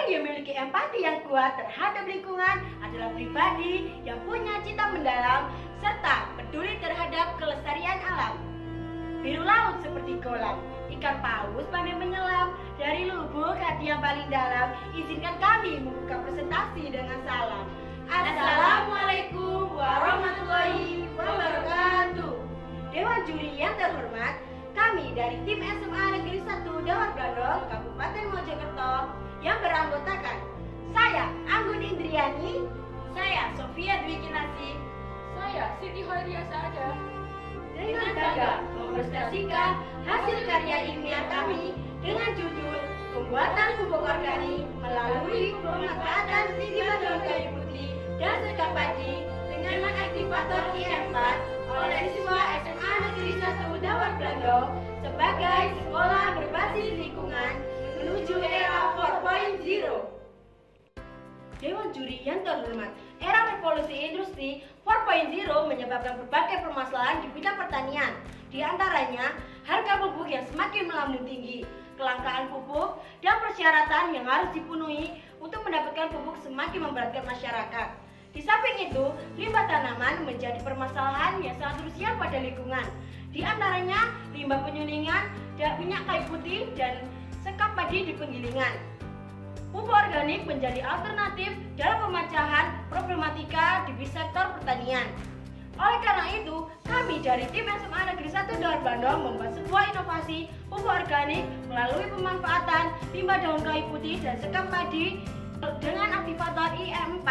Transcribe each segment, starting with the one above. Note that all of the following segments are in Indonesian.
yang memiliki empati yang kuat terhadap lingkungan adalah pribadi yang punya cita mendalam serta peduli terhadap kelestarian alam. Biru laut seperti kolam, ikan paus pandai menyelam, dari lubuk hati yang paling dalam, izinkan kami membuka presentasi dengan salam. Assalamualaikum warahmatullahi wabarakatuh. Dewan juri yang terhormat, kami dari tim SMA Negeri 1 Dawar Blandong, Kabupaten Mojokerto yang beranggotakan saya Anggun Indriani, saya Sofia Dwi Kinasi, saya Siti Hoiria Saada, dengan bangga mempresentasikan hasil karya ilmiah kami dengan judul Pembuatan Pupuk Organik melalui pemanfaatan limbah daun kayu putih dan sekam padi dengan aktivator IM4 oleh siswa SMA Negeri 1 Dawar Blandong sebagai sekolah berbasis lingkungan menuju era 4.0. Dewan juri yang terhormat, era revolusi industri 4.0 menyebabkan berbagai permasalahan di bidang pertanian. Di antaranya, harga pupuk yang semakin melambung tinggi, kelangkaan pupuk, dan persyaratan yang harus dipenuhi untuk mendapatkan pupuk semakin memberatkan masyarakat. Di samping itu, limbah tanaman menjadi permasalahan yang sangat krusial pada lingkungan. Di antaranya, limbah penyulingan, minyak kayu putih, dan sekam padi di penggilingan. Pupuk organik menjadi alternatif dalam pemecahan problematika di sektor pertanian. Oleh karena itu, kami dari tim SMA Negeri 1 Dawar Blandong membuat sebuah inovasi pupuk organik melalui pemanfaatan limbah daun kayu putih dan sekam padi dengan aktivator IM4.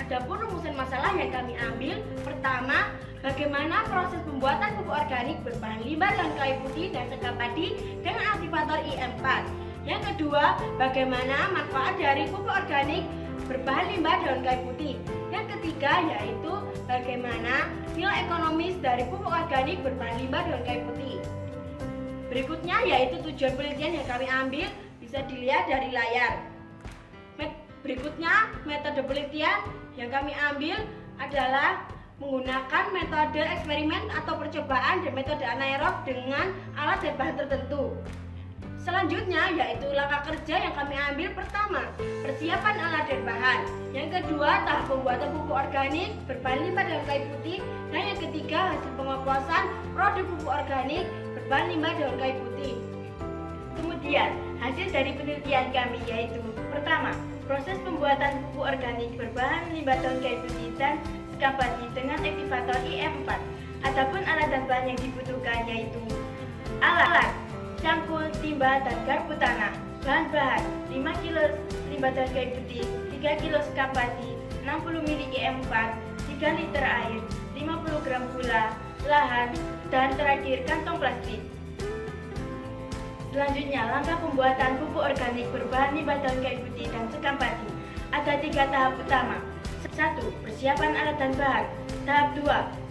Adapun rumusan masalah yang kami ambil, pertama, bagaimana proses pembuatan pupuk organik berbahan limbah daun kayu putih dan sekam padi dengan aktivator IM4. Yang kedua, bagaimana manfaat dari pupuk organik berbahan limbah daun kayu putih. Yang ketiga, yaitu bagaimana nilai ekonomis dari pupuk organik berbahan limbah daun kayu putih. Berikutnya, yaitu tujuan penelitian yang kami ambil, bisa dilihat dari layar. Berikutnya, metode penelitian yang kami ambil adalah menggunakan metode eksperimen atau percobaan dan metode anaerob dengan alat dan bahan tertentu. Selanjutnya yaitu langkah kerja yang kami ambil. Pertama, persiapan alat dan bahan. Yang kedua, tahap pembuatan pupuk organik berbahan limbah daun kayu putih. Dan yang ketiga, hasil pengoplosan produk pupuk organik berbahan limbah daun kayu putih. Kemudian, hasil dari penelitian kami yaitu pertama, proses pembuatan pupuk organik berbahan limbah daun kayu putih dan sekam padi dengan aktivator IM4. Adapun alat dan bahan yang dibutuhkan yaitu alat cangkul, timba, dan garpu tanah. Bahan-bahan 5 kg limbah daun kayu putih, 3 kg sekam padi, 60 ml IM4, 3 liter air, 50 gram gula, lahan, dan terakhir kantong plastik. Selanjutnya, langkah pembuatan pupuk organik berbahan limbah daun kayu putih dan sekam padi. Ada 3 tahap utama. 1. Persiapan alat dan bahan. Tahap 2.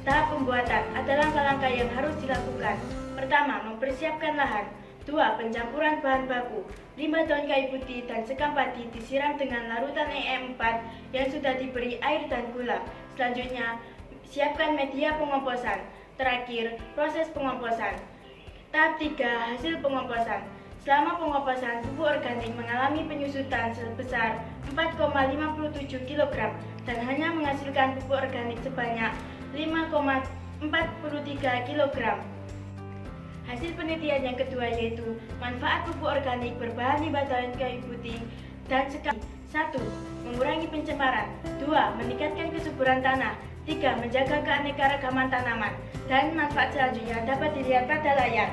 Tahap pembuatan. Ada langkah-langkah yang harus dilakukan. Pertama, mempersiapkan lahan. 2. Pencampuran bahan baku. Limbah daun kayu putih dan sekam padi disiram dengan larutan EM4 yang sudah diberi air dan gula. Selanjutnya, siapkan media pengomposan. Terakhir, proses pengomposan. Tahap 3. Hasil pengomposan. Selama pengomposan, pupuk organik mengalami penyusutan sebesar 4,57 kg dan hanya menghasilkan pupuk organik sebanyak 5,43 kg. Hasil penelitian yang kedua yaitu manfaat pupuk organik berbahan limbah daun kayu putih dan sekam. 1. Mengurangi pencemaran. 2. Meningkatkan kesuburan tanah. 3. Menjaga keanekaragaman tanaman. Dan manfaat selanjutnya dapat dilihat pada layar.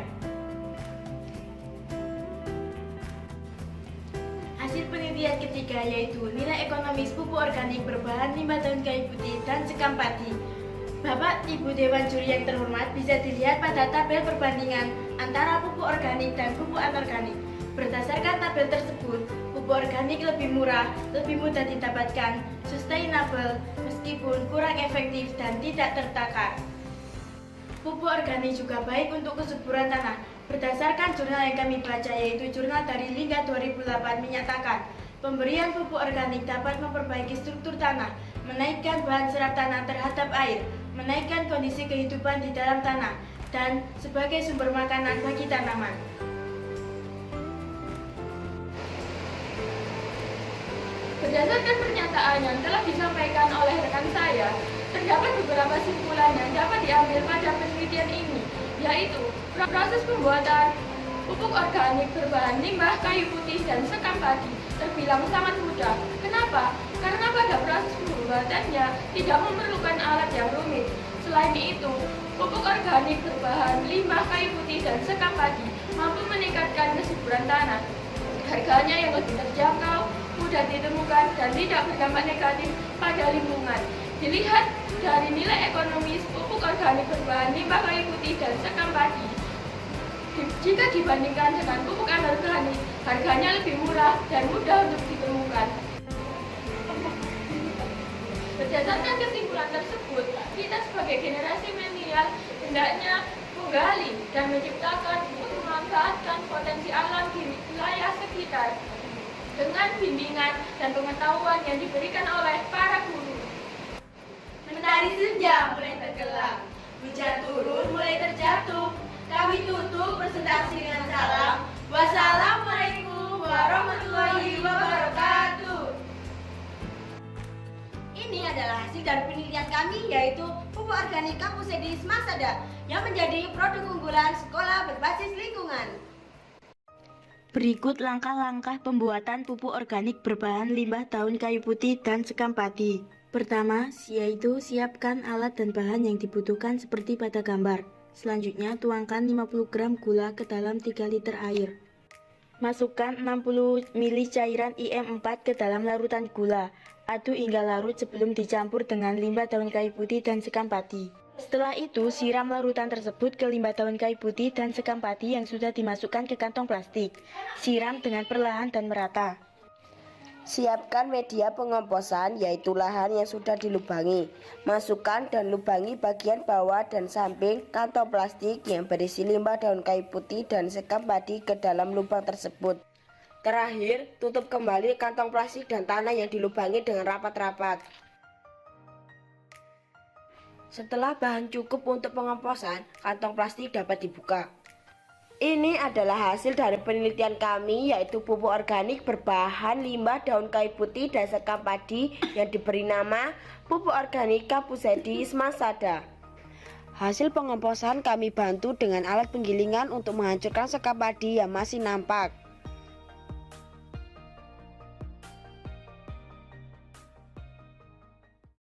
Hasil penelitian ketiga yaitu nilai ekonomis pupuk organik berbahan limbah daun kayu putih dan sekam padi. Bapak Ibu Dewan Juri yang terhormat, bisa dilihat pada tabel perbandingan antara pupuk organik dan pupuk anorganik. Berdasarkan tabel tersebut, pupuk organik lebih murah, lebih mudah didapatkan, sustainable, meskipun kurang efektif dan tidak tertakar. Pupuk organik juga baik untuk kesuburan tanah. Berdasarkan jurnal yang kami baca yaitu jurnal dari Lingga 2008 menyatakan, pemberian pupuk organik dapat memperbaiki struktur tanah, menaikkan bahan serap tanah terhadap air, menaikkan kondisi kehidupan di dalam tanah, dan sebagai sumber makanan bagi tanaman. Berdasarkan pernyataan yang telah disampaikan oleh rekan saya, terdapat beberapa kesimpulan yang dapat diambil pada penelitian ini, yaitu proses pembuatan pupuk organik berbahan limbah kayu putih dan sekam padi terbilang sangat mudah. Kenapa? Karena pada proses pembuatannya tidak memerlukan alat yang rumit. Selain itu, pupuk organik berbahan limbah kayu putih dan sekam padi mampu meningkatkan kesuburan tanah. Harganya yang lebih terjangkau, mudah ditemukan, dan tidak berdampak negatif pada lingkungan. Dilihat dari nilai ekonomis, pupuk organik berbahan limbah kayu putih dan sekam padi, jika dibandingkan dengan pupuk anorganik, harganya lebih murah dan mudah untuk ditemukan. Berdasarkan kesimpulan tersebut, kita sebagai generasi milenial hendaknya menggali dan menciptakan untuk memanfaatkan potensi alam di wilayah sekitar dengan bimbingan dan pengetahuan yang diberikan oleh para guru. Mentari senja mulai tenggelam, hujan turun mulai terjatuh. Kami tutup presentasi dengan salam. Wassalamualaikum warahmatullahi wabarakatuh. Ini adalah hasil dari penelitian kami, yaitu pupuk organik kampus Edis Masada yang menjadi produk unggulan sekolah berbasis lingkungan. Berikut langkah-langkah pembuatan pupuk organik berbahan limbah daun kayu putih dan sekam padi. Pertama, yaitu siapkan alat dan bahan yang dibutuhkan seperti pada gambar. Selanjutnya, tuangkan 50 gram gula ke dalam 3 liter air. Masukkan 60 ml cairan IM4 ke dalam larutan gula. Aduk hingga larut sebelum dicampur dengan limbah daun kayu putih dan sekam padi. Setelah itu, siram larutan tersebut ke limbah daun kayu putih dan sekam padi yang sudah dimasukkan ke kantong plastik. Siram dengan perlahan dan merata. Siapkan media pengomposan, yaitu lahan yang sudah dilubangi. Masukkan dan lubangi bagian bawah dan samping kantong plastik yang berisi limbah daun kayu putih dan sekam padi ke dalam lubang tersebut. Terakhir, tutup kembali kantong plastik dan tanah yang dilubangi dengan rapat-rapat. Setelah bahan cukup untuk pengomposan, kantong plastik dapat dibuka. Ini adalah hasil dari penelitian kami, yaitu pupuk organik berbahan limbah daun kayu putih dan sekam padi yang diberi nama pupuk organik kampus Edis Masada. Hasil pengomposan kami bantu dengan alat penggilingan untuk menghancurkan sekam padi yang masih nampak.